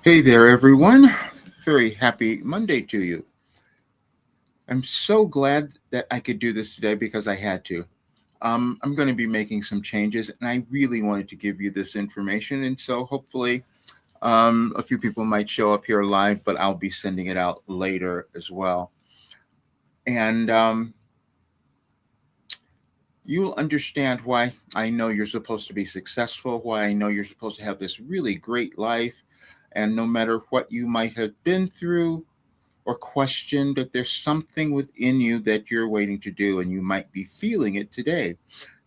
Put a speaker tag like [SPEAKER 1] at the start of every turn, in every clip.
[SPEAKER 1] Hey there, everyone. Very happy Monday to you. I'm so glad that I could do this today because I had to. I'm going to be making some changes, and I really wanted to give you this information. And so hopefully, a few people might show up here live, but I'll be sending it out later as well. And you'll understand why I know you're supposed to be successful, why I know you're supposed to have this really great life. And no matter what you might have been through, or questioned that there's something within you that you're waiting to do, and you might be feeling it today.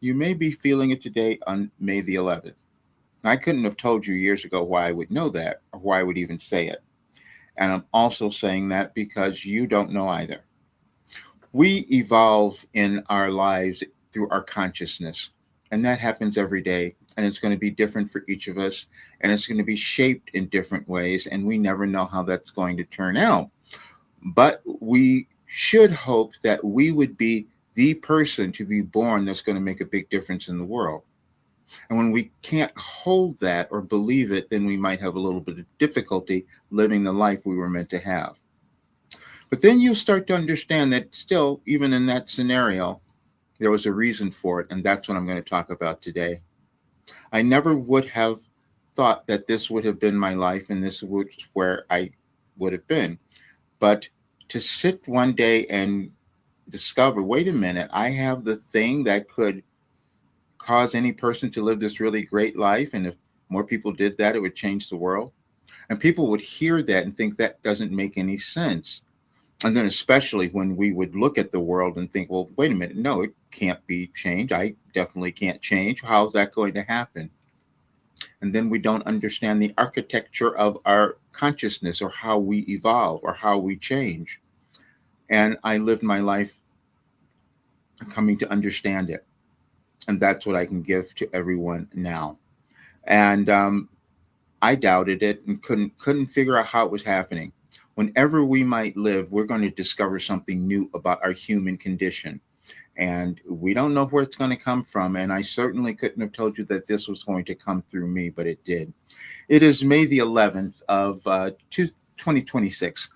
[SPEAKER 1] You may be feeling it today on May the 11th. I couldn't have told you years ago why I would know that or why I would even say it. And I'm also saying that because you don't know either. We evolve in our lives through our consciousness, and that happens every day. And it's going to be different for each of us, and it's going to be shaped in different ways, and we never know how that's going to turn out. But we should hope that we would be the person to be born that's going to make a big difference in the world. And when we can't hold that or believe it, then we might have a little bit of difficulty living the life we were meant to have. But then you start to understand that still, even in that scenario, there was a reason for it. And that's what I'm going to talk about today. I never would have thought that this would have been my life and this was where I would have been. But to sit one day and discover, wait a minute, I have the thing that could cause any person to live this really great life. And if more people did that, it would change the world. And people would hear that and think that doesn't make any sense. And then, especially when we would look at the world and think, well, wait a minute, no, it can't be changed. I definitely can't change. How's that going to happen? And then we don't understand the architecture of our consciousness or how we evolve or how we change. And I lived my life coming to understand it. And that's what I can give to everyone now. And I doubted it and couldn't figure out how it was happening. Whenever we might live, we're going to discover something new about our human condition. And we don't know where it's going to come from. And I certainly couldn't have told you that this was going to come through me, but it did. It is May the 11th of 2026.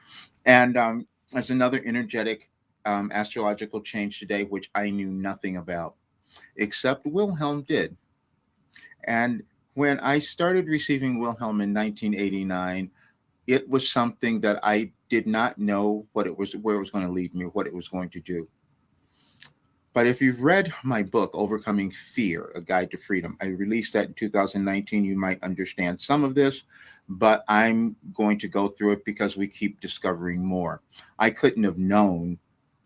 [SPEAKER 1] And there's another energetic astrological change today, which I knew nothing about, except Wilhelm did. And when I started receiving Wilhelm in 1989, it was something that I did not know what it was, where it was going to lead me, what it was going to do. But if you've read my book, Overcoming Fear, A Guide to Freedom, I released that in 2019. You might understand some of this, but I'm going to go through it because we keep discovering more. I couldn't have known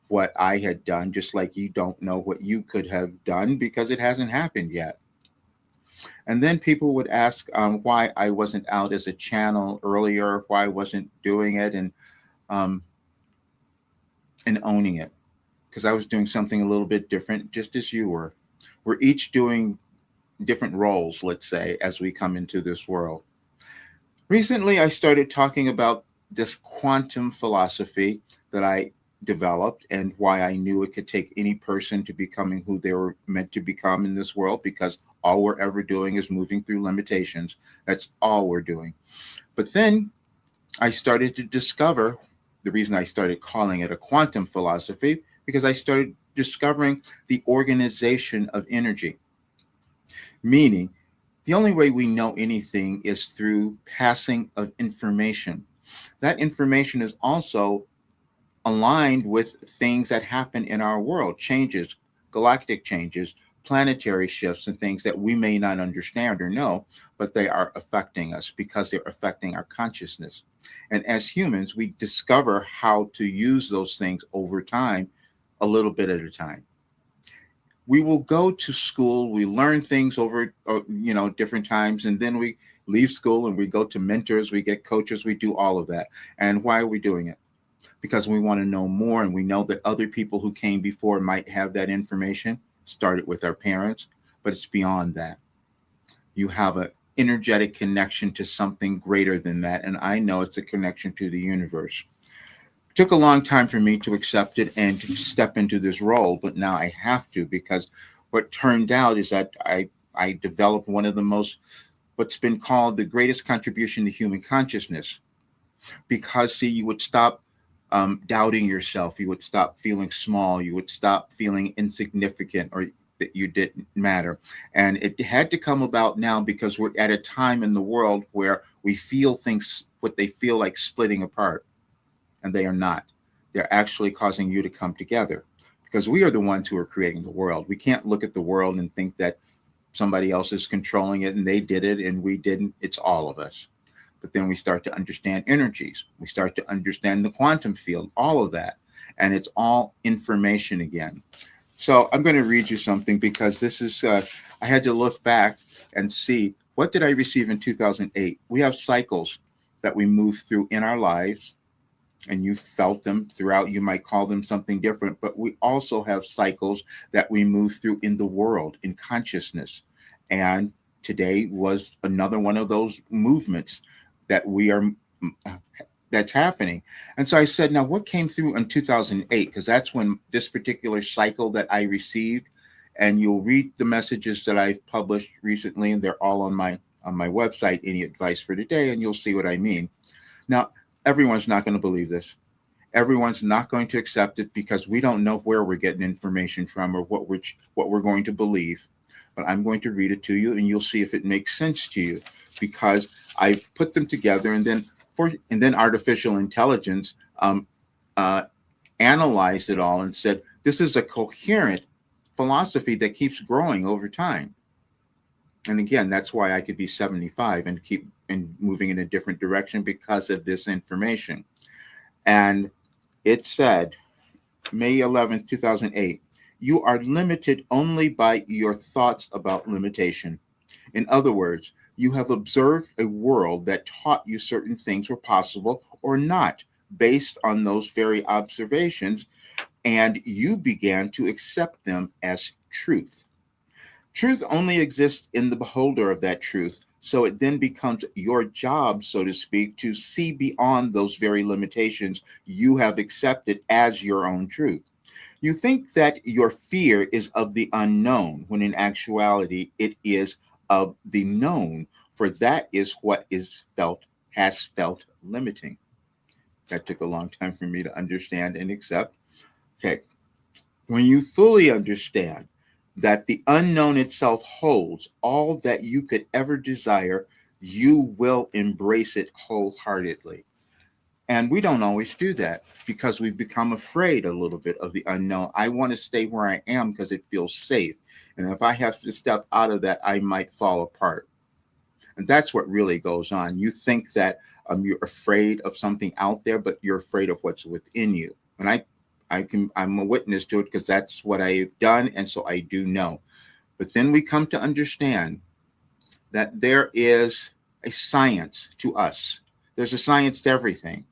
[SPEAKER 1] what I had done, just like you don't know what you could have done because it hasn't happened yet. And then people would ask why I wasn't out as a channel earlier, why I wasn't doing it um, and owning it, because I was doing something a little bit different, just as you were. We're each doing different roles, let's say, as we come into this world. Recently, I started talking about this quantum philosophy that I developed and why I knew it could take any person to becoming who they were meant to become in this world because all we're ever doing is moving through limitations. That's all we're doing. But then I started to discover the reason I started calling it a quantum philosophy because I started discovering the organization of energy, meaning the only way we know anything is through passing of information. That information is also aligned with things that happen in our world, changes, galactic changes, planetary shifts, and things that we may not understand or know, but they are affecting us because they're affecting our consciousness. And as humans, we discover how to use those things over time, a little bit at a time. We will go to school, we learn things over different times, and then we leave school and we go to mentors, we get coaches, we do all of that. And why are we doing it? Because we want to know more, and we know that other people who came before might have that information. Started with our parents, but it's beyond that. You have an energetic connection to something greater than that, and I know it's a connection to the universe. It took a long time for me to accept it and to step into this role, but now I have to because what turned out is that I developed one of the most what's been called the greatest contribution to human consciousness. Because, see, you would stop doubting yourself, you would stop feeling small, you would stop feeling insignificant or that you didn't matter. And it had to come about now because we're at a time in the world where we feel things, what they feel like splitting apart, and they are not. They're actually causing you to come together because we are the ones who are creating the world. We can't look at the world and think that somebody else is controlling it and they did it and we didn't. It's all of us. But then we start to understand energies. We start to understand the quantum field, all of that. And it's all information again. So I'm going to read you something because this is, I had to look back and see what did I receive in 2008. We have cycles that we move through in our lives, and you felt them throughout. You might call them something different, but we also have cycles that we move through in the world, in consciousness. And today was another one of those movements that we are that's happening. And so I said, now what came through in 2008? Because that's when this particular cycle that I received, and you'll read the messages that I've published recently, and they're all on my website, Any Advice for Today, and you'll see what I mean. Now, everyone's not going to believe this. Everyone's not going to accept it because we don't know where we're getting information from or what we're going to believe. But I'm going to read it to you, and you'll see if it makes sense to you, because I put them together, and then artificial intelligence analyzed it all and said this is a coherent philosophy that keeps growing over time. And again, that's why I could be 75 and keep moving in a different direction because of this information. And it said, May 11th, 2008, you are limited only by your thoughts about limitation. In other words, you have observed a world that taught you certain things were possible or not based on those very observations, and you began to accept them as truth. Truth only exists in the beholder of that truth, so it then becomes your job, so to speak, to see beyond those very limitations you have accepted as your own truth. You think that your fear is of the unknown, when in actuality it is of the known, for that is what has felt limiting. That took a long time for me to understand and accept. Okay, when you fully understand that the unknown itself holds all that you could ever desire, you will embrace it wholeheartedly. And we don't always do that because we've become afraid a little bit of the unknown. I want to stay where I am because it feels safe. And if I have to step out of that, I might fall apart. And that's what really goes on. You think that you're afraid of something out there, but you're afraid of what's within you. And I'm a witness to it because that's what I've done. And so I do know. But then we come to understand that there is a science to us. There's a science to everything.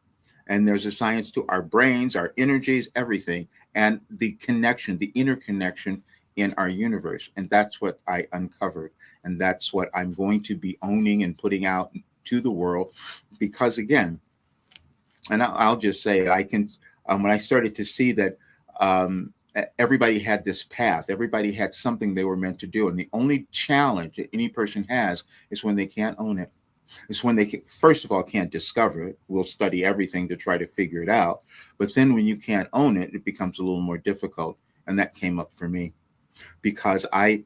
[SPEAKER 1] And there's a science to our brains, our energies, everything, and the connection, the interconnection in our universe. And that's what I uncovered. And that's what I'm going to be owning and putting out to the world. Because again, and I'll just say it, I can, when I started to see that everybody had this path, everybody had something they were meant to do. And the only challenge that any person has is when they can't own it. It's when they can, first of all, can't discover it. We'll study everything to try to figure it out. But then when you can't own it, it becomes a little more difficult. And that came up for me because I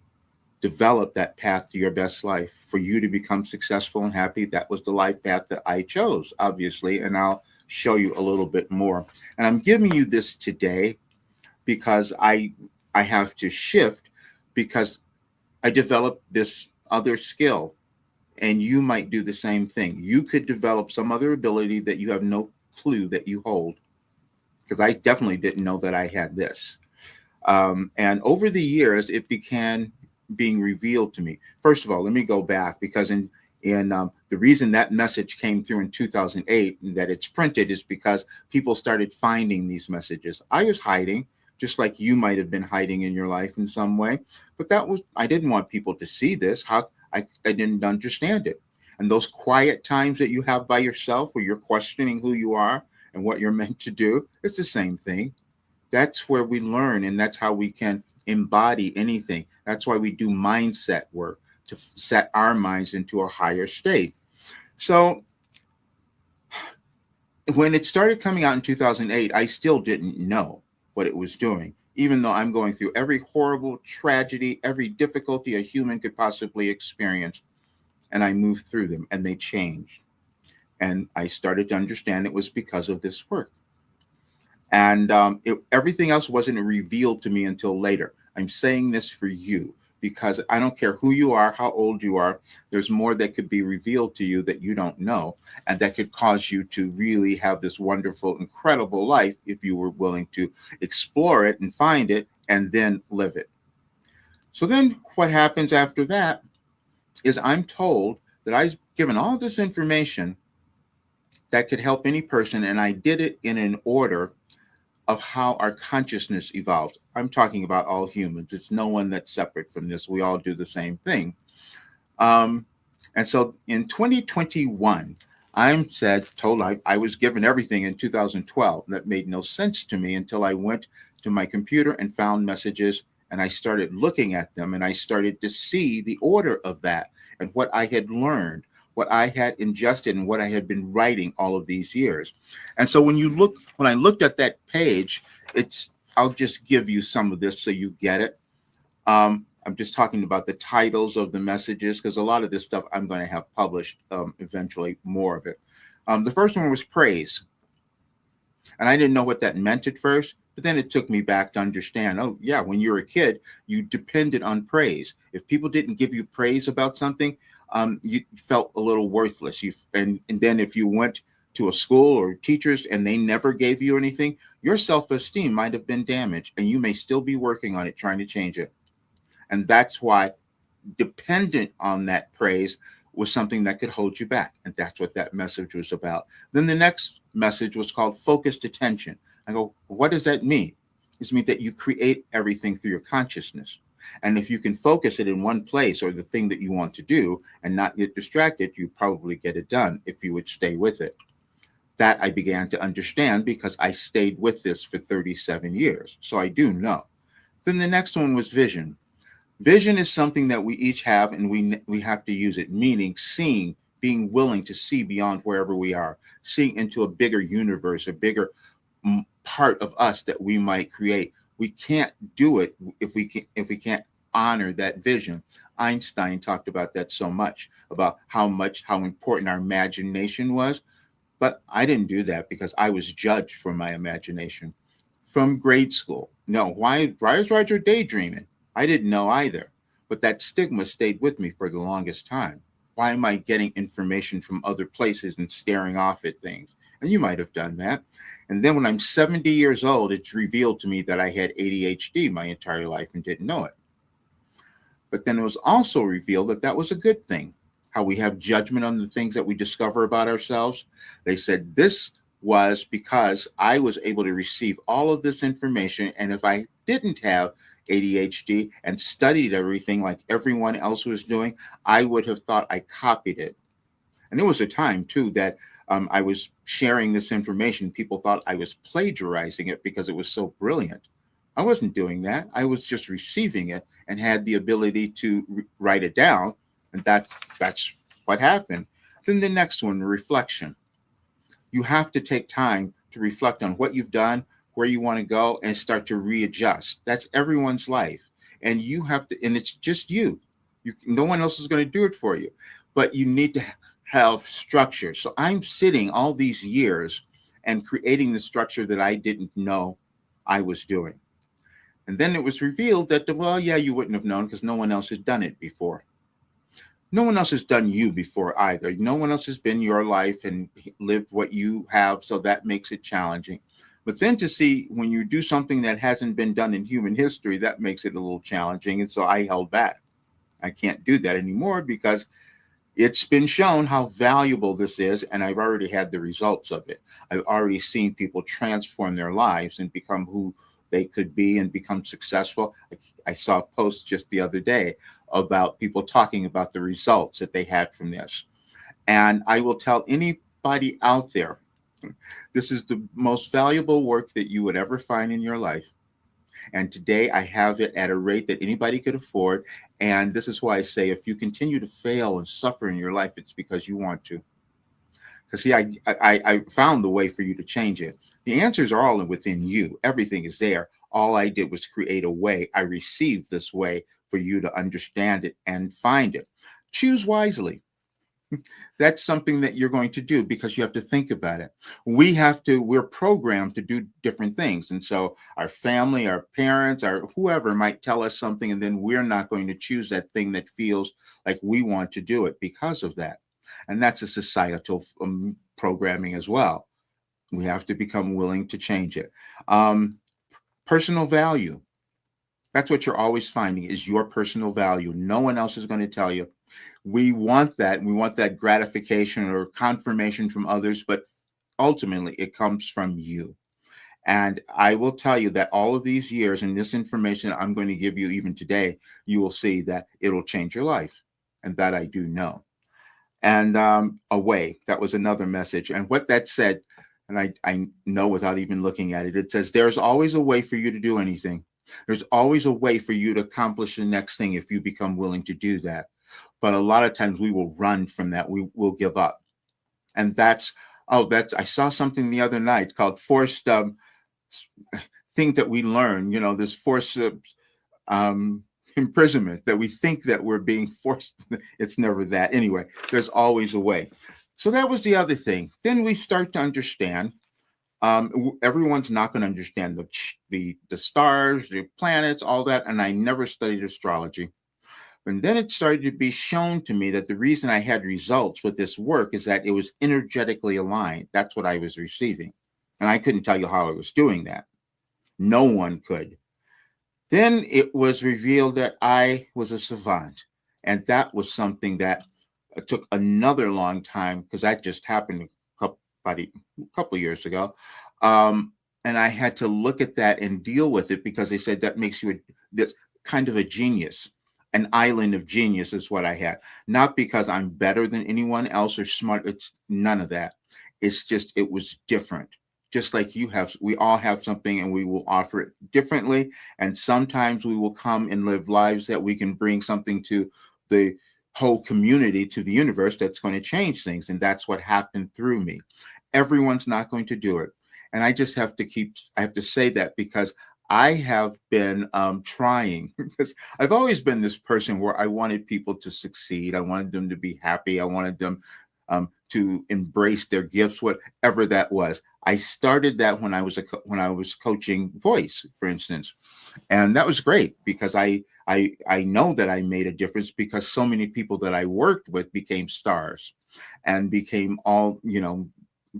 [SPEAKER 1] developed that path to your best life for you to become successful and happy. That was the life path that I chose, obviously. And I'll show you a little bit more. And I'm giving you this today because I have to shift because I developed this other skill. And you might do the same thing. You could develop some other ability that you have no clue that you hold, because I definitely didn't know that I had this. And over the years, it began being revealed to me. First of all, let me go back because in the reason that message came through in 2008 and that it's printed is because people started finding these messages. I was hiding, just like you might have been hiding in your life in some way. But I didn't want people to see this. I didn't understand it. And those quiet times that you have by yourself where you're questioning who you are and what you're meant to do, it's the same thing. That's where we learn, and that's how we can embody anything. That's why we do mindset work. to set our minds into a higher state. So when it started coming out in 2008, I still didn't know what it was doing, even though I'm going through every horrible tragedy, every difficulty a human could possibly experience. And I moved through them and they changed. And I started to understand it was because of this work. And everything else wasn't revealed to me until later. I'm saying this for you because I don't care who you are, how old you are, there's more that could be revealed to you that you don't know, and that could cause you to really have this wonderful, incredible life if you were willing to explore it and find it and then live it. So then what happens after that is I'm told that I've given all this information that could help any person, and I did it in an order of how our consciousness evolved. I'm talking about all humans. It's no one that's separate from this. We all do the same thing. Um, and so in 2021, told I was given everything in 2012. That made no sense to me until I went to my computer and found messages and I started looking at them and I started to see the order of that and what I had learned, what I had ingested and what I had been writing all of these years. And so when I looked at that page, I'll just give you some of this so you get it. I'm just talking about the titles of the messages because a lot of this stuff I'm going to have published eventually, more of it. The first one was praise. And I didn't know what that meant at first, but then it took me back to understand, oh, yeah, when you were a kid, you depended on praise. If people didn't give you praise about something, you felt a little worthless. And then if you went to a school or teachers and they never gave you anything, your self-esteem might have been damaged and you may still be working on it, trying to change it. And that's why dependent on that praise was something that could hold you back. And that's what that message was about. Then the next message was called focused attention. I go, what does that mean? It means that you create everything through your consciousness. And if you can focus it in one place or the thing that you want to do and not get distracted, you probably get it done if you would stay with it. That I began to understand because I stayed with this for 37 years. So I do know. Then the next one was vision. Vision is something that we each have and we have to use it, meaning seeing, being willing to see beyond wherever we are, seeing into a bigger universe, a bigger part of us that we might create. We can't do it if we can't honor that vision. Einstein talked about that so much, about how important our imagination was. But I didn't do that because I was judged for my imagination from grade school. No, why is Roger daydreaming? I didn't know either, but that stigma stayed with me for the longest time. Why am I getting information from other places and staring off at things? And you might have done that. And then when I'm 70 years old, it's revealed to me that I had ADHD my entire life and didn't know it. But then it was also revealed that that was a good thing, how we have judgment on the things that we discover about ourselves. They said this was because I was able to receive all of this information. And if I didn't have ADHD and studied everything like everyone else was doing, I would have thought I copied it. And there was a time too that I was sharing this information. People thought I was plagiarizing it because it was so brilliant. I wasn't doing that. I was just receiving it and had the ability to write it down. And that's what happened. Then the next one, reflection. You have to take time to reflect on what you've done, where you want to go, and start to readjust. That's everyone's life. And you have to, and it's just you. No one else is going to do it for you. But you need to have structure. So I'm sitting all these years and creating the structure that I didn't know I was doing. And then it was revealed that, well, yeah, you wouldn't have known because no one else had done it before. No one else has done you before either. No one else has been your life and lived what you have. So that makes it challenging. But then to see when you do something that hasn't been done in human history, that makes it a little challenging. And so I held back. I can't do that anymore because it's been shown how valuable this is. And I've already had the results of it. I've already seen people transform their lives and become who they could be and become successful. I saw a post just the other day about people talking about the results that they had from this. And I will tell anybody out there, this is the most valuable work that you would ever find in your life. And today I have it at a rate that anybody could afford. And this is why I say if you continue to fail and suffer in your life, it's because you want to. Because see, I found the way for you to change it. The answers are all within you. Everything is there. All I did was create a way. I received this way for you to understand it and find it. Choose wisely. That's something that you're going to do because you have to think about it. We're programmed to do different things. And so our family, our parents, our whoever might tell us something, and then we're not going to choose that thing that feels like we want to do it because of that. And that's a societal programming as well. We have to become willing to change it. Um, Personal value. That's what you're always finding is your personal value. No one else is going to tell you. We want that. We want that gratification or confirmation from others, but ultimately it comes from you. And I will tell you that all of these years and this information I'm going to give you even today, you will see that it'll change your life. And that I do know. And a way, that was another message. And what that said, and I know without even looking at it, it says, there's always a way for you to do anything. There's always a way for you to accomplish the next thing if you become willing to do that. But a lot of times we will run from that. We will give up. And I saw something the other night called forced things that we learn, this forced um, imprisonment that we think that we're being forced. It's never that. Anyway, there's always a way. So that was the other thing. Then we start to understand. Everyone's not going to understand the stars, the planets, all that. And I never studied astrology. And then it started to be shown to me that the reason I had results with this work is that it was energetically aligned. That's what I was receiving. And I couldn't tell you how I was doing that. No one could. Then it was revealed that I was a savant. And that was something that took another long time because that just happened about a couple of years ago. And I had to look at that and deal with it because they said that makes you this kind of a genius. An island of genius is what I had. Not because I'm better than anyone else or smart. It's none of that. It's just, it was different. Just like you have, we all have something and we will offer it differently. And sometimes we will come and live lives that we can bring something to the whole community, to the universe that's going to change things. And that's what happened through me. Everyone's not going to do it. And I just have to I have to say that because I have been trying because I've always been this person where I wanted people to succeed. I wanted them to be happy. I wanted them to embrace their gifts, whatever that was. I started that when I was coaching voice, for instance, and that was great because I know that I made a difference because so many people that I worked with became stars and became all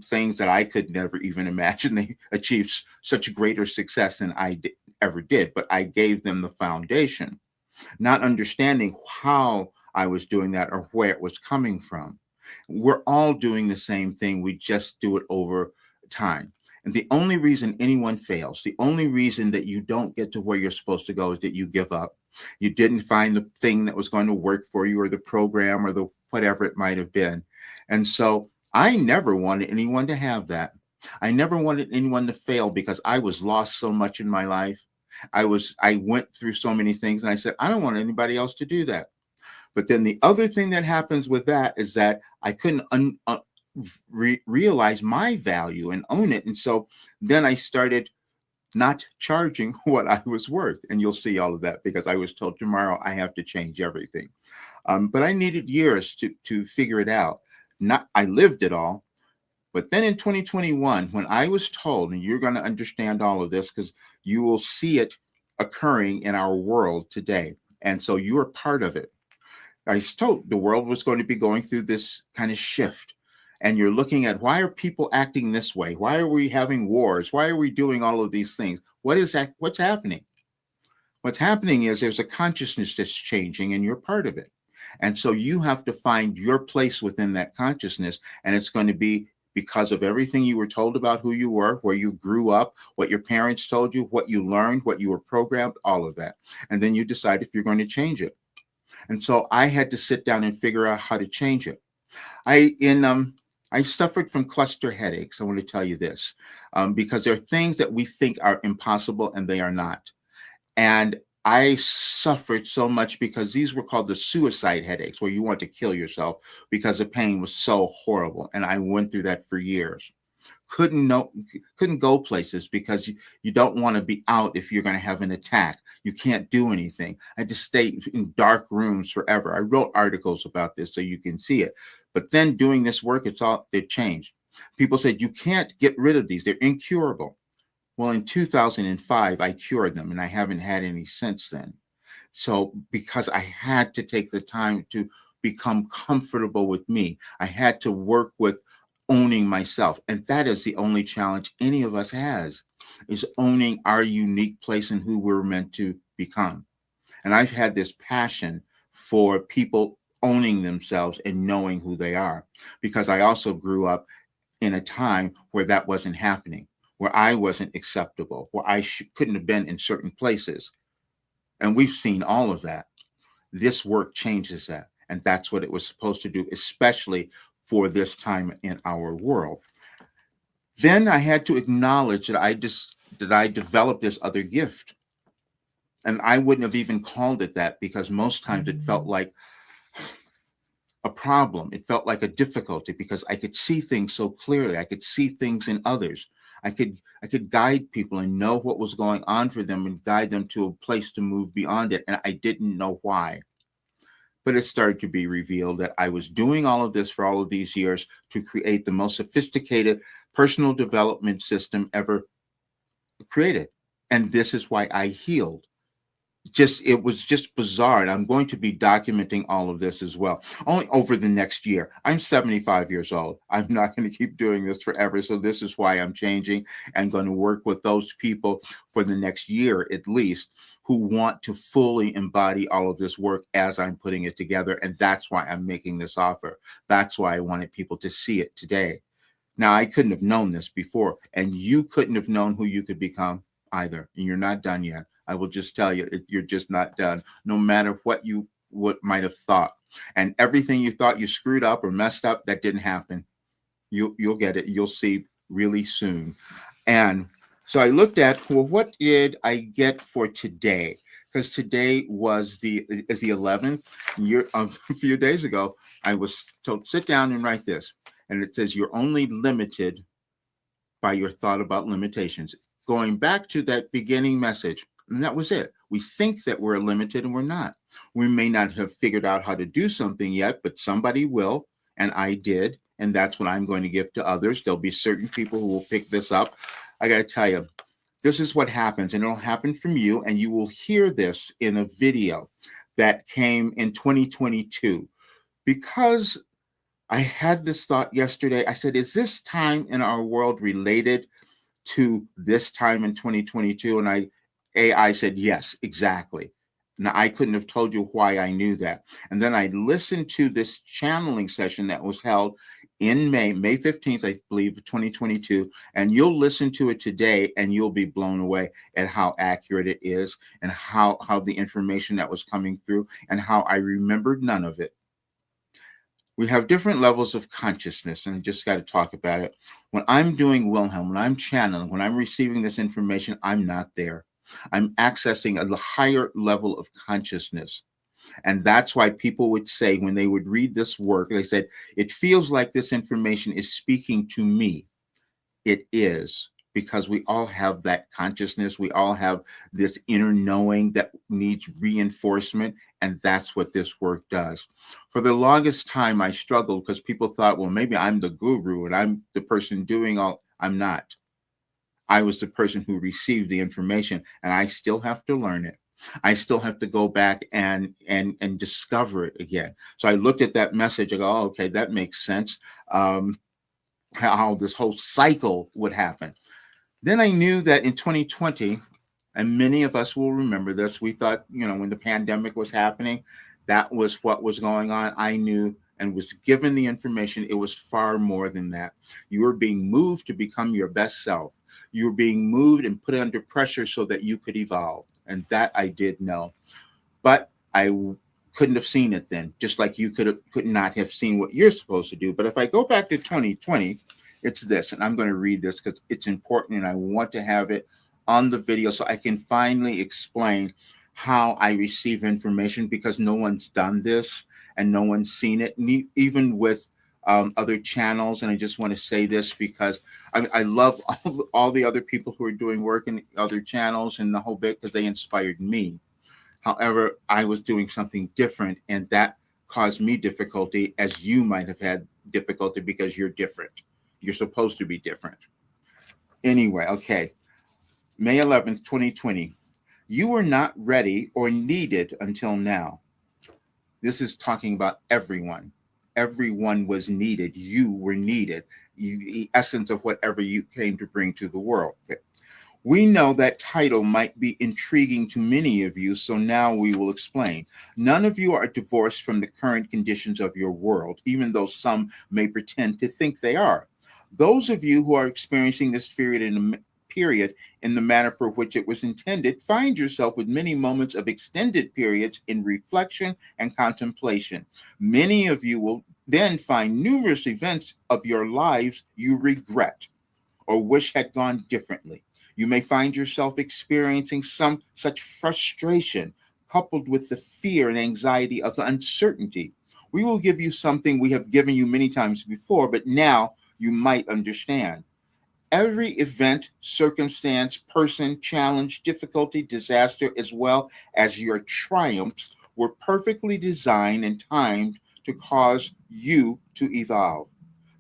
[SPEAKER 1] things that I could never even imagine. They achieved such greater success than I ever did, but I gave them the foundation, not understanding how I was doing that or where it was coming from. We're all doing the same thing. We just do it over time. And the only reason anyone fails, the only reason that you don't get to where you're supposed to go is that you give up. You didn't find the thing that was going to work for you or the program or the whatever it might have been. And so I never wanted anyone to have that. I never wanted anyone to fail because I was lost so much in my life. I went through so many things and I said, I don't want anybody else to do that. But then the other thing that happens with that is that I couldn't realize my value and own it. And so then I started not charging what I was worth. And you'll see all of that because I was told tomorrow I have to change everything. But I needed years to figure it out. I lived it all. But then in 2021, when I was told, and you're going to understand all of this because you will see it occurring in our world today. And so you're part of it. I was told the world was going to be going through this kind of shift. And you're looking at why are people acting this way? Why are we having wars? Why are we doing all of these things? What is that? What's happening? What's happening is there's a consciousness that's changing and you're part of it. And so you have to find your place within that consciousness. And it's going to be because of everything you were told about who you were, where you grew up, what your parents told you, what you learned, what you were programmed, all of that. And then you decide if you're going to change it. And so I had to sit down and figure out how to change it. I suffered from cluster headaches. I want to tell you this, because there are things that we think are impossible and they are not. And I suffered so much because these were called the suicide headaches, where you want to kill yourself because the pain was so horrible. And I went through that for years. Couldn't know, couldn't go places because you don't want to be out if you're going to have an attack. You can't do anything. I just stayed in dark rooms forever. I wrote articles about this so you can see it. But then doing this work, it changed. People said you can't get rid of these; they're incurable. Well, in 2005, I cured them, and I haven't had any since then. So, because I had to take the time to become comfortable with me, I had to work with owning myself. And that is the only challenge any of us has, is owning our unique place and who we're meant to become. And I've had this passion for people owning themselves and knowing who they are, because I also grew up in a time where that wasn't happening, where I wasn't acceptable, where I couldn't have been in certain places. And we've seen all of that. This work changes that. And that's what it was supposed to do, especially for this time in our world. Then I had to acknowledge that I developed this other gift. And I wouldn't have even called it that, because most times it felt like a problem. It felt like a difficulty because I could see things so clearly. I could see things in others. I could guide people and know what was going on for them and guide them to a place to move beyond it. And I didn't know why. But it started to be revealed that I was doing all of this for all of these years to create the most sophisticated personal development system ever created. And this is why I healed. It was just bizarre. And I'm going to be documenting all of this as well, only over the next year. I'm 75 years old. I'm not going to keep doing this forever. So this is why I'm changing and going to work with those people for the next year at least, who want to fully embody all of this work as I'm putting it together. And that's why I'm making this offer. That's why I wanted people to see it today. Now, I couldn't have known this before, and you couldn't have known who you could become either. And you're not done yet. I will just tell you, you're just not done, no matter what you might have thought. And everything you thought you screwed up or messed up, that didn't happen. You'll get it. You'll see really soon. And so I looked at, well, what did I get for today? Because today is the 11th. A few days ago, I was told, sit down and write this. And it says, you're only limited by your thought about limitations. Going back to that beginning message, and that was it. We think that we're limited and we're not. We may not have figured out how to do something yet, but somebody will. And I did. And that's what I'm going to give to others. There'll be certain people who will pick this up. I got to tell you, this is what happens. And it'll happen from you. And you will hear this in a video that came in 2022. Because I had this thought yesterday. I said, is this time in our world related to this time in 2022? And AI said, yes, exactly. Now, I couldn't have told you why I knew that. And then I listened to this channeling session that was held in May 15th, I believe, 2022. And you'll listen to it today and you'll be blown away at how accurate it is, and how the information that was coming through, and how I remembered none of it. We have different levels of consciousness, and I just got to talk about it. When I'm doing Wilhelm, when I'm channeling, when I'm receiving this information, I'm not there. I'm accessing a higher level of consciousness. And that's why people would say, when they would read this work, they said, it feels like this information is speaking to me. It is, because we all have that consciousness. We all have this inner knowing that needs reinforcement. And that's what this work does. For the longest time, I struggled because people thought, well, maybe I'm the guru and I'm the person doing all. I'm not. I was the person who received the information, and I still have to learn it. I still have to go back and discover it again. So I looked at that message and go, oh, okay, that makes sense. How this whole cycle would happen. Then I knew that in 2020, and many of us will remember this, we thought, when the pandemic was happening, that was what was going on. I knew and was given the information. It was far more than that. You were being moved to become your best self. You were being moved and put under pressure so that you could evolve. And that I did know. But I couldn't have seen it then, just like you could not have seen what you're supposed to do. But if I go back to 2020, it's this, and I'm going to read this because it's important and I want to have it on the video so I can finally explain how I receive information, because no one's done this and no one's seen it, even with other channels. And I just want to say this because I love all the other people who are doing work in other channels and the whole bit, because they inspired me. However, I was doing something different, and that caused me difficulty, as you might have had difficulty because you're different. You're supposed to be different. Anyway, okay. May 11th, 2020. You were not ready or needed until now. This is talking about everyone. Everyone was needed. You were needed. The essence of whatever you came to bring to the world. Okay. We know that title might be intriguing to many of you, so now we will explain. None of you are divorced from the current conditions of your world, even though some may pretend to think they are. Those of you who are experiencing this period in the manner for which it was intended find yourself with many moments of extended periods in reflection and contemplation. Many of you will then find numerous events of your lives you regret or wish had gone differently. You may find yourself experiencing some such frustration coupled with the fear and anxiety of uncertainty. We will give you something we have given you many times before, but now you might understand. Every event, circumstance, person, challenge, difficulty, disaster, as well as your triumphs were perfectly designed and timed to cause you to evolve.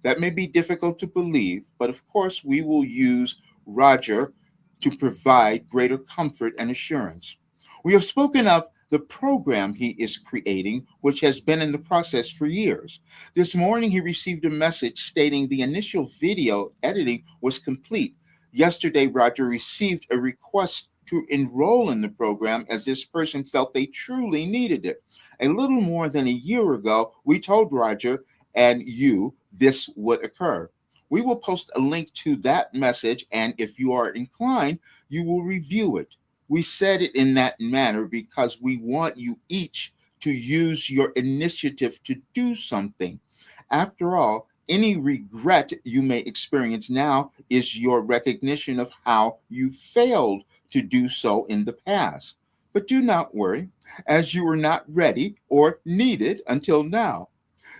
[SPEAKER 1] That may be difficult to believe, but of course, we will use Roger to provide greater comfort and assurance. We have spoken of the program he is creating, which has been in the process for years. This morning, he received a message stating the initial video editing was complete. Yesterday, Roger received a request to enroll in the program as this person felt they truly needed it. A little more than a year ago, we told Roger and you this would occur. We will post a link to that message, and if you are inclined, you will review it. We said it in that manner because we want you each to use your initiative to do something. After all, any regret you may experience now is your recognition of how you failed to do so in the past. But do not worry, as you were not ready or needed until now.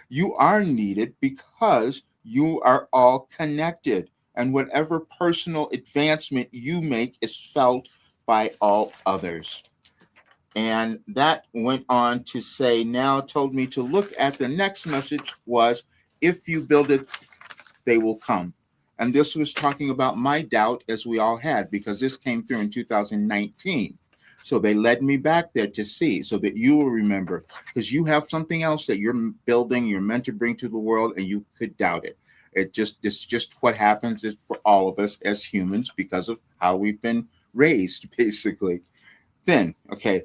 [SPEAKER 1] You are needed because you are all connected, and whatever personal advancement you make is felt by all others. And that went on to say, now told me to look at the next message was, if you build it, they will come. And this was talking about my doubt, as we all had, because this came through in 2019. So they led me back there to see, so that you will remember, because you have something else that you're building, you're meant to bring to the world, and you could doubt it. It's just what happens is for all of us as humans because of how we've been raised, basically. Then, okay,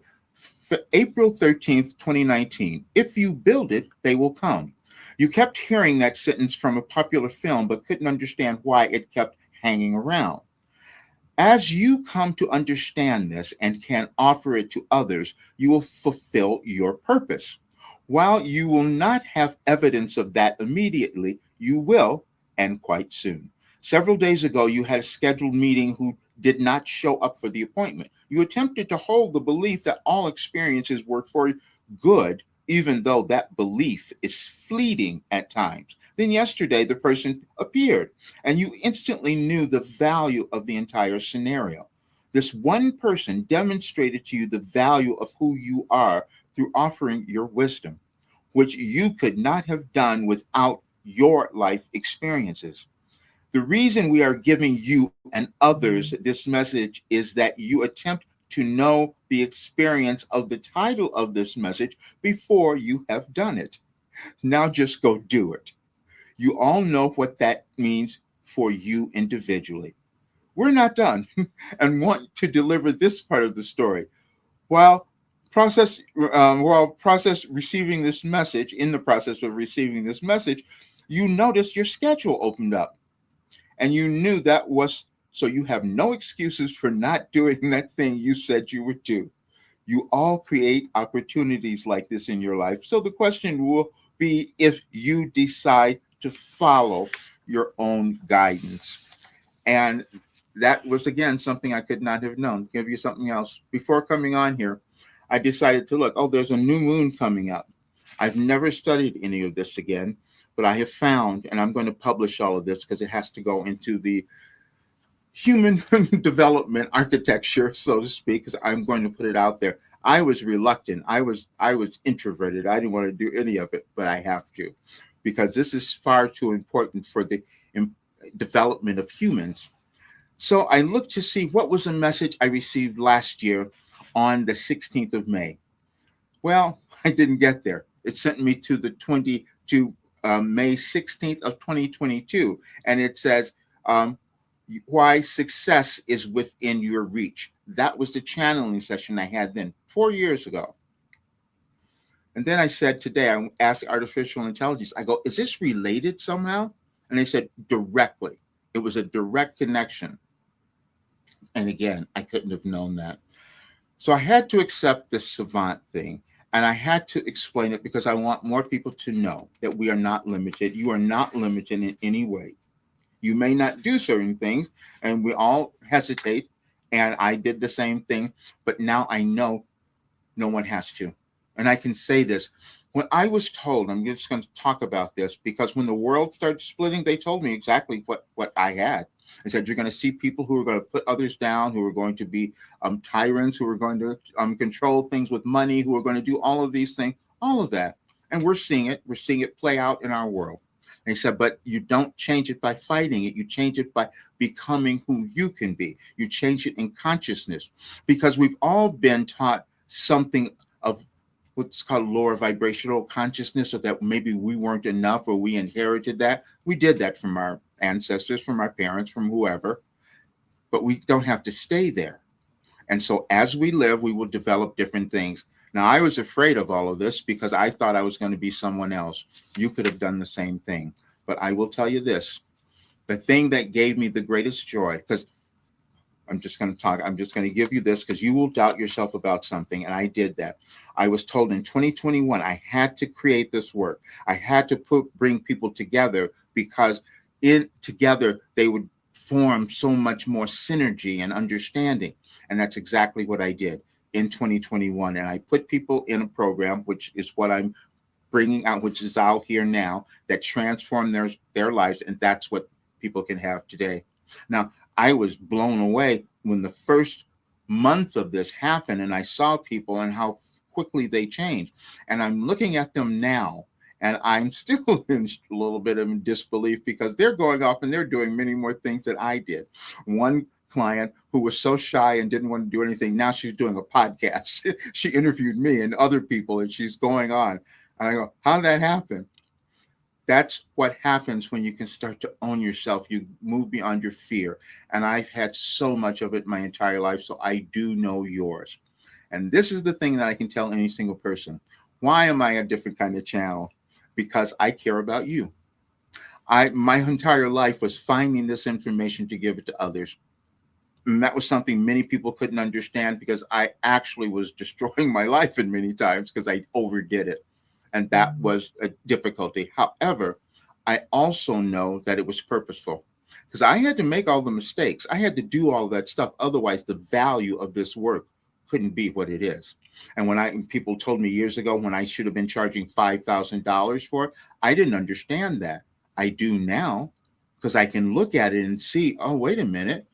[SPEAKER 1] April 13th, 2019. If you build it, they will come. You kept hearing that sentence from a popular film, but couldn't understand why it kept hanging around. As you come to understand this and can offer it to others, you will fulfill your purpose. While you will not have evidence of that immediately, you will, and quite soon. Several days ago, you had a scheduled meeting who did not show up for the appointment. You attempted to hold the belief that all experiences were for good, even though that belief is fleeting at times. Then yesterday, the person appeared, and you instantly knew the value of the entire scenario. This one person demonstrated to you the value of who you are through offering your wisdom, which you could not have done without your life experiences. The reason we are giving you and others this message is that you attempt to know the experience of the title of this message before you have done it. Now just go do it. You all know what that means for you individually. We're not done and want to deliver this part of the story. While process receiving this message, in the process of receiving this message, you noticed your schedule opened up. And you knew that was so you have no excuses for not doing that thing you said you would do. You all create opportunities like this in your life. So the question will be if you decide to follow your own guidance. And that was again something I could not have known. Give you something else. Before coming on here, I decided to look. Oh, there's a new moon coming up. I've never studied any of this again, but I have found, and I'm going to publish all of this because it has to go into the human development architecture, so to speak, because I'm going to put it out there. I was reluctant. I was introverted. I didn't want to do any of it, but I have to, because this is far too important for the development of humans. So I looked to see what was a message I received last year on the 16th of May. Well, I didn't get there. It sent me to the 20 to May 16th of 2022, and it says why success is within your reach. That was the channeling session I had then 4 years ago. And then I said today, I asked artificial intelligence, I go, is this related somehow? And they said directly. It was a direct connection. And again, I couldn't have known that. So I had to accept this savant thing, and I had to explain it because I want more people to know that we are not limited. You are not limited in any way. You may not do certain things, and we all hesitate, and I did the same thing, but now I know no one has to. And I can say this. When I was told, I'm just going to talk about this, because when the world started splitting, they told me exactly what I had. They said, you're going to see people who are going to put others down, who are going to be tyrants, who are going to control things with money, who are going to do all of these things, all of that. And we're seeing it. We're seeing it play out in our world. And he said, but you don't change it by fighting it. You change it by becoming who you can be. You change it in consciousness, because we've all been taught something of what's called lower vibrational consciousness, or that maybe we weren't enough, or we inherited that. We did that from our ancestors, from our parents, from whoever, but we don't have to stay there. And so as we live, we will develop different things. Now, I was afraid of all of this because I thought I was going to be someone else. You could have done the same thing. But I will tell you this, the thing that gave me the greatest joy, because I'm just going to give you this, because you will doubt yourself about something. And I did that. I was told in 2021, I had to create this work. I had to bring people together, because together they would form so much more synergy and understanding. And that's exactly what I did in 2021. And I put people in a program, which is what I'm bringing out, which is out here now, that transform their lives. And that's what people can have today. Now, I was blown away when the first month of this happened, and I saw people and how quickly they changed. And I'm looking at them now, and I'm still in a little bit of disbelief, because they're going off and they're doing many more things that I did. One client who was so shy and didn't want to do anything, now she's doing a podcast. She interviewed me and other people, and she's going on. And I go, how did that happen? That's what happens when you can start to own yourself. You move beyond your fear. And I've had so much of it my entire life, so I do know yours. And this is the thing that I can tell any single person. Why am I a different kind of channel? Because I care about you. My entire life was finding this information to give it to others. And that was something many people couldn't understand, because I actually was destroying my life in many times because I overdid it. And that was a difficulty. However, I also know that it was purposeful, because I had to make all the mistakes. I had to do all that stuff. Otherwise, the value of this work couldn't be what it is. And when people told me years ago when I should have been charging $5,000 for it, I didn't understand that. I do now, because I can look at it and see, oh, wait a minute,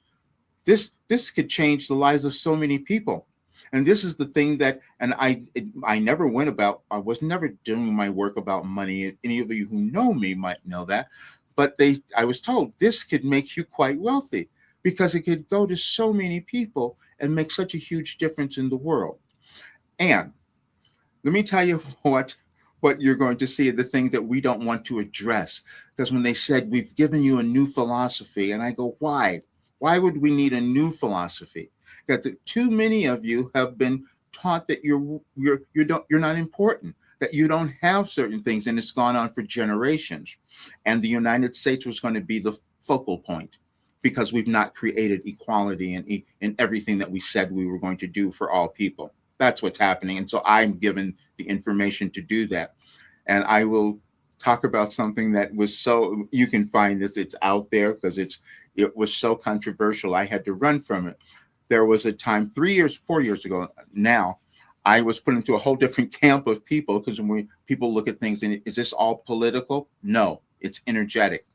[SPEAKER 1] this could change the lives of so many people. And this is the thing that, and I was never doing my work about money. Any of you who know me might know that, but I was told this could make you quite wealthy, because it could go to so many people and make such a huge difference in the world. And let me tell you what you're going to see, the thing that we don't want to address. Because when they said, we've given you a new philosophy, and I go, why? Why would we need a new philosophy? Because too many of you have been taught that you're not important, that you don't have certain things, and it's gone on for generations. And the United States was going to be the focal point, because we've not created equality in everything that we said we were going to do for all people. That's what's happening. And so I'm given the information to do that. And I will talk about something that was you can find this, it's out there, because It was so controversial, I had to run from it. There was a time 3 years, 4 years ago now, I was put into a whole different camp of people because when people look at things and is this all political? No, it's energetic.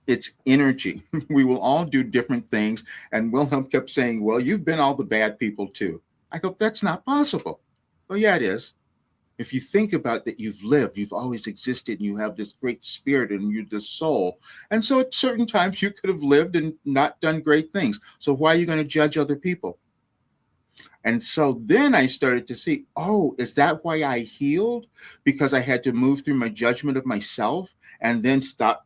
[SPEAKER 1] It's energy. We will all do different things. And Wilhelm kept saying, well, you've been all the bad people too. I go, that's not possible. Well, yeah, it is. If you think about that, you've lived, you've always existed, and you have this great spirit and you the soul. And so at certain times you could have lived and not done great things. So why are you going to judge other people? And so then I started to see, oh, is that why I healed? Because I had to move through my judgment of myself and then start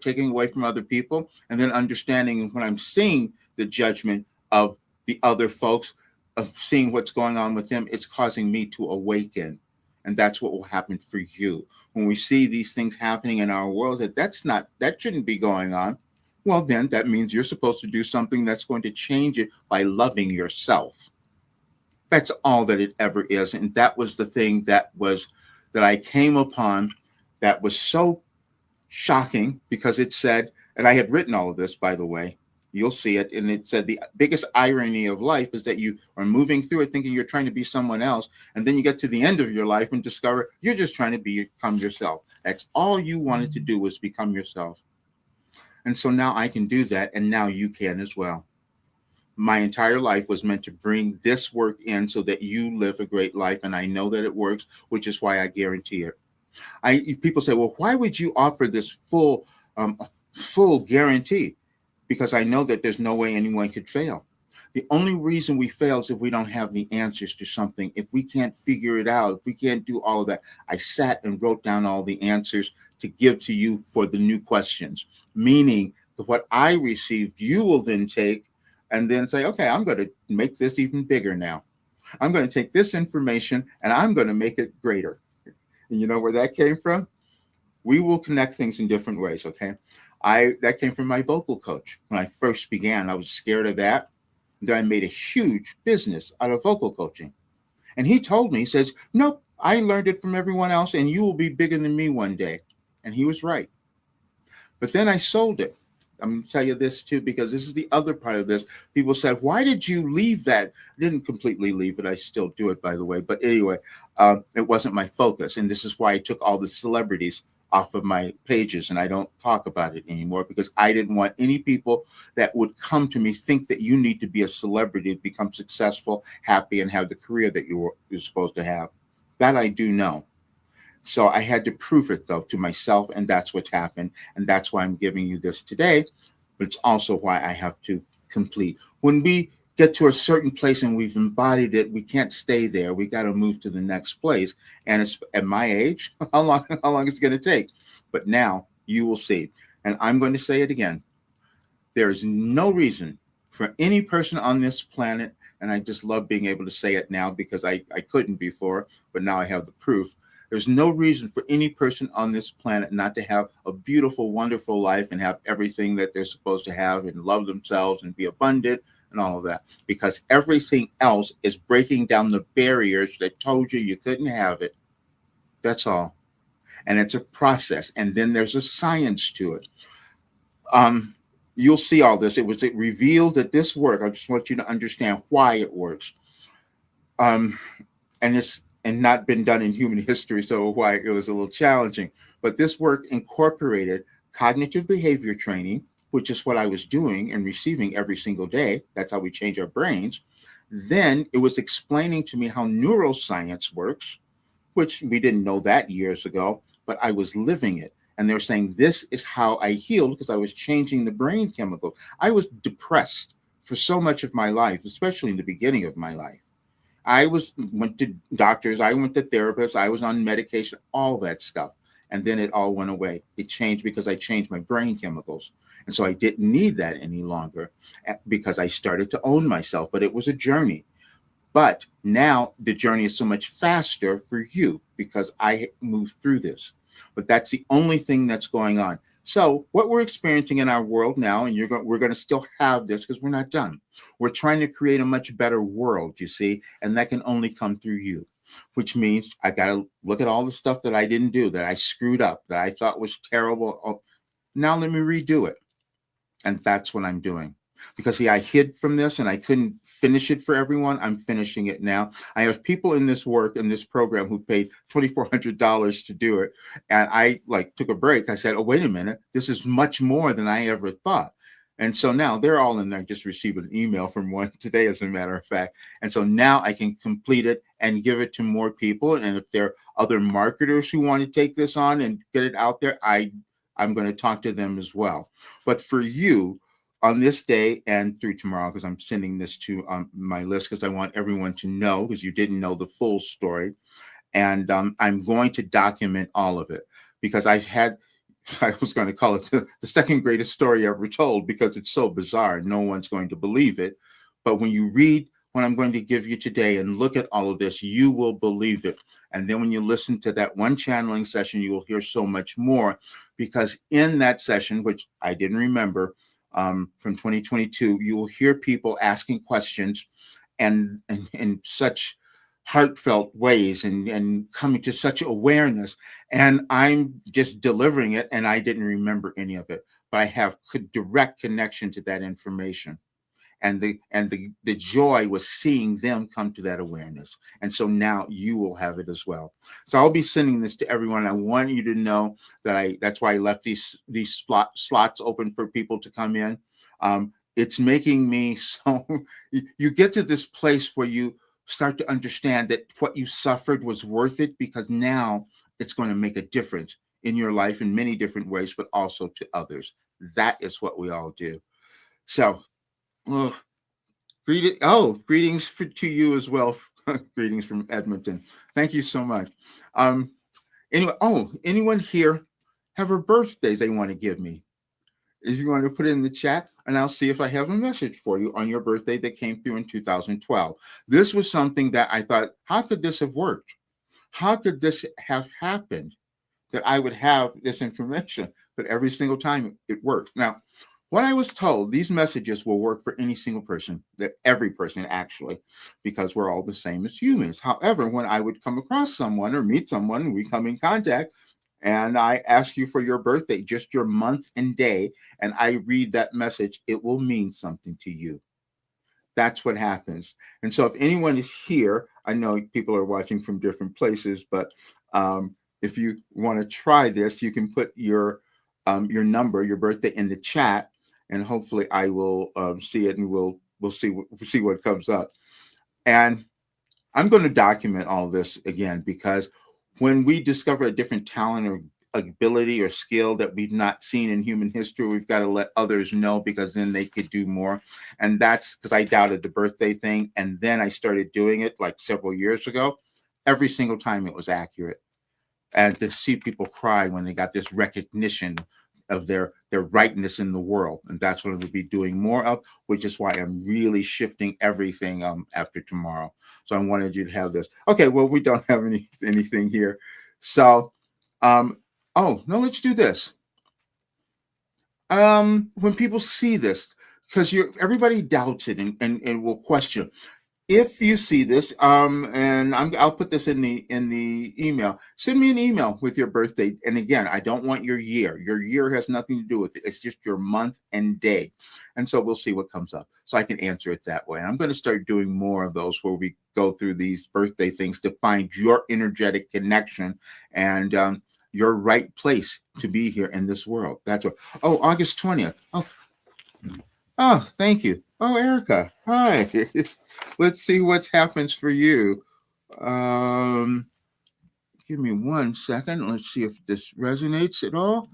[SPEAKER 1] taking away from other people, and then understanding when I'm seeing the judgment of the other folks, of seeing what's going on with them, it's causing me to awaken. And that's what will happen for you. When we see these things happening in our world, that shouldn't be going on. Well, then that means you're supposed to do something that's going to change it by loving yourself. That's all that it ever is. And that was the thing that I came upon that was so shocking, because it said, and I had written all of this, by the way, you'll see it. And it said the biggest irony of life is that you are moving through it thinking you're trying to be someone else. And then you get to the end of your life and discover you're just trying to become yourself. That's all you wanted to do, was become yourself. And so now I can do that. And now you can as well. My entire life was meant to bring this work in so that you live a great life. And I know that it works, which is why I guarantee it. People say, well, why would you offer this full guarantee? Because I know that there's no way anyone could fail. The only reason we fail is if we don't have the answers to something. If we can't figure it out, if we can't do all of that. I sat and wrote down all the answers to give to you for the new questions, meaning that what I received, you will then take and then say, okay, I'm going to make this even bigger now. I'm going to take this information and I'm going to make it greater. And you know where that came from? We will connect things in different ways, okay? That came from my vocal coach. When I first began, I was scared of that. Then I made a huge business out of vocal coaching. And he told me, he says, nope, I learned it from everyone else and you will be bigger than me one day. And he was right. But then I sold it. I'm going to tell you this too, because this is the other part of this. People said, why did you leave that? I didn't completely leave it. I still do it, by the way. But anyway, it wasn't my focus. And this is why I took all the celebrities off of my pages and I don't talk about it anymore, because I didn't want any people that would come to me think that you need to be a celebrity to become successful, happy, and have the career that you're supposed to have. That I do know. So I had to prove it, though, to myself, and that's what's happened. And that's why I'm giving you this today, but it's also why I have to complete. When we get to a certain place and we've embodied it, we can't stay there. We got to move to the next place. And it's at my age, how long is it going to take? But now you will see. And I'm going to say it again. There is no reason for any person on this planet, and I just love being able to say it now because I couldn't before, but now I have the proof. There's no reason for any person on this planet not to have a beautiful, wonderful life and have everything that they're supposed to have and love themselves and be abundant and all of that, because everything else is breaking down the barriers that told you couldn't have it. That's all. And it's a process. And then there's a science to it. You'll see all this. It revealed that this work. I just want you to understand why it works. And it's not been done in human history, so why it was a little challenging. But this work incorporated cognitive behavior training, which is what I was doing and receiving every single day. That's how we change our brains. Then it was explaining to me how neuroscience works, which we didn't know that years ago, but I was living it. And they're saying this is how I healed, because I was changing the brain chemical. I was depressed for so much of my life, especially in the beginning of my life. Went to doctors, I went to therapists, I was on medication, all that stuff. And then it all went away. It changed because I changed my brain chemicals. And so I didn't need that any longer because I started to own myself, but it was a journey. But now the journey is so much faster for you because I moved through this. But that's the only thing that's going on. So what we're experiencing in our world now, and we're going to still have this because we're not done. We're trying to create a much better world, you see, and that can only come through you, which means I got to look at all the stuff that I didn't do, that I screwed up, that I thought was terrible. Oh, now let me redo it. And that's what I'm doing. Because see, I hid from this and I couldn't finish it for everyone. I'm finishing it now. I have people in this work in this program who paid $2,400 to do it. And I like took a break. I said, oh, wait a minute. This is much more than I ever thought. And so now they're all in there. I just received an email from one today, as a matter of fact. And so now I can complete it and give it to more people. And if there are other marketers who want to take this on and get it out there, I'm going to talk to them as well. But for you, on this day and through tomorrow, because I'm sending this to my list because I want everyone to know, because you didn't know the full story. And I'm going to document all of it because I was going to call it the second greatest story ever told because it's so bizarre. No one's going to believe it. But when you read what I'm going to give you today and look at all of this, you will believe it. And then when you listen to that one channeling session, you will hear so much more, because in that session, which I didn't remember, from 2022, you will hear people asking questions and in such heartfelt ways and coming to such awareness. And I'm just delivering it, and I didn't remember any of it, but I have direct connection to that information. And the joy was seeing them come to that awareness. And so now you will have it as well. So I'll be sending this to everyone. I want you to know that that's why I left these slots open for people to come in. It's making me so you get to this place where you start to understand that what you suffered was worth it, because now it's going to make a difference in your life in many different ways, but also to others. That is what we all do. So greetings to you as well. Greetings from Edmonton. Thank you so much. Anyone here have a birthday they want to give me? If you want to put it in the chat, and I'll see if I have a message for you on your birthday that came through in 2012. This was something that I thought, how could this have worked? How could this have happened that I would have this information? But every single time it works. Now, what I was told, these messages will work for any single person, that every person actually, because we're all the same as humans. However, when I would come across someone or meet someone, we come in contact, and I ask you for your birthday, just your month and day, and I read that message, it will mean something to you. That's what happens. And so if anyone is here, I know people are watching from different places, but if you want to try this, you can put your number, your birthday in the chat, and hopefully I will see it, and we'll see what comes up. And I'm going to document all this again, because when we discover a different talent or ability or skill that we've not seen in human history, we've got to let others know, because then they could do more. And that's because I doubted the birthday thing. And then I started doing it like several years ago. Every single time it was accurate. And to see people cry when they got this recognition of their rightness in the world. And that's what we'll be doing more of, which is why I'm really shifting everything after tomorrow. So I wanted you to have this. Okay, well, we don't have anything here. So, let's do this. When people see this, because everybody doubts it and will question. If you see this, and I'll put this in the email. Send me an email with your birthday. And again, I don't want your year. Your year has nothing to do with it. It's just your month and day. And so we'll see what comes up, so I can answer it that way. And I'm going to start doing more of those where we go through these birthday things to find your energetic connection and your right place to be here in this world. That's what. Oh, August 20th. Oh, thank you. Oh, Erica. Hi. Let's see what happens for you. Give me 1 second. Let's see if this resonates at all.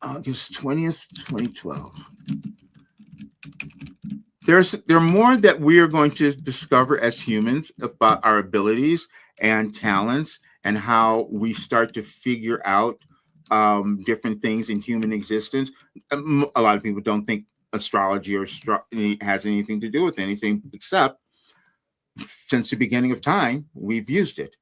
[SPEAKER 1] August 20th, 2012. There are more that we are going to discover as humans about our abilities and talents, and how we start to figure out different things in human existence. A lot of people don't think astrology or has anything to do with anything, except since the beginning of time, we've used it.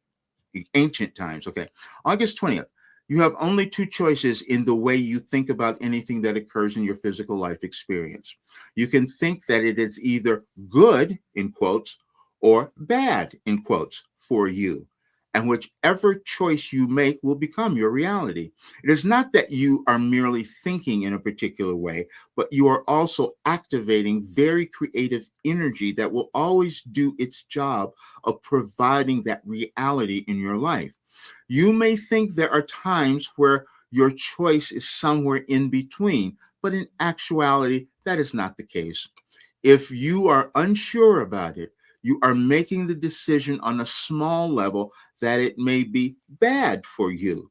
[SPEAKER 1] Ancient times. Okay. August 20th. You have only two choices in the way you think about anything that occurs in your physical life experience. You can think that it is either good, in quotes, or bad, in quotes, for you. And whichever choice you make will become your reality. It is not that you are merely thinking in a particular way, but you are also activating very creative energy that will always do its job of providing that reality in your life. You may think there are times where your choice is somewhere in between, but in actuality, that is not the case. If you are unsure about it, you are making the decision on a small level that it may be bad for you.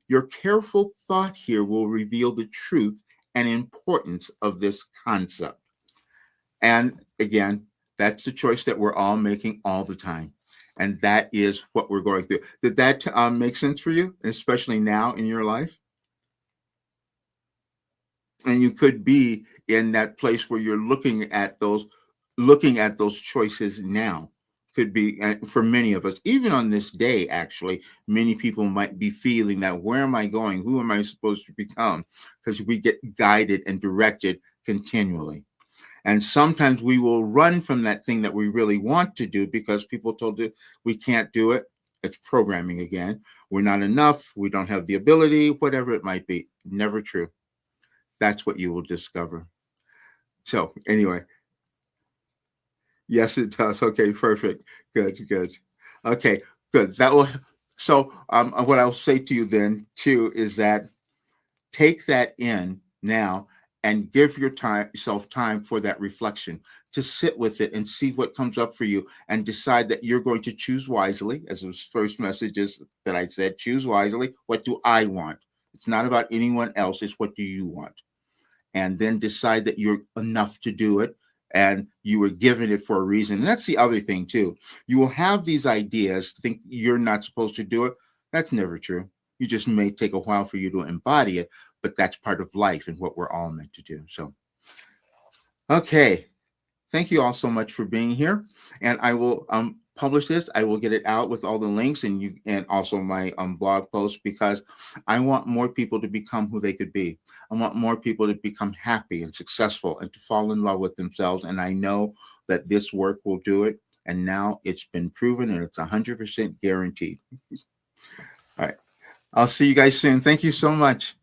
[SPEAKER 1] Your careful thought here will reveal the truth and importance of this concept. And again, that's the choice that we're all making all the time. And that is what we're going through. Did that make sense for you, especially now in your life? And you could be in that place where you're looking at those choices now. Could be for many of us, even on this day, actually, many people might be feeling that, where am I going? Who am I supposed to become? Because we get guided and directed continually. And sometimes we will run from that thing that we really want to do because people told us we can't do it. It's programming again. We're not enough. We don't have the ability, whatever it might be. Never true. That's what you will discover. So, anyway, yes, it does. Okay, perfect. Good, good. Okay, good. That will. So, what I'll say to you then, too, is that take that in now and give yourself time for that reflection to sit with it and see what comes up for you and decide that you're going to choose wisely. As those first messages that I said, choose wisely. What do I want? It's not about anyone else. It's what do you want? And then decide that you're enough to do it and you were given it for a reason. And that's the other thing, too. You will have these ideas, think you're not supposed to do it. That's never true. You just may take a while for you to embody it, but that's part of life and what we're all meant to do. So, okay. Thank you all so much for being here. And I will publish this. I will get it out with all the links and also my blog post because I want more people to become who they could be. I want more people to become happy and successful and to fall in love with themselves. And I know that this work will do it. And now it's been proven and it's 100% guaranteed. All right. I'll see you guys soon. Thank you so much.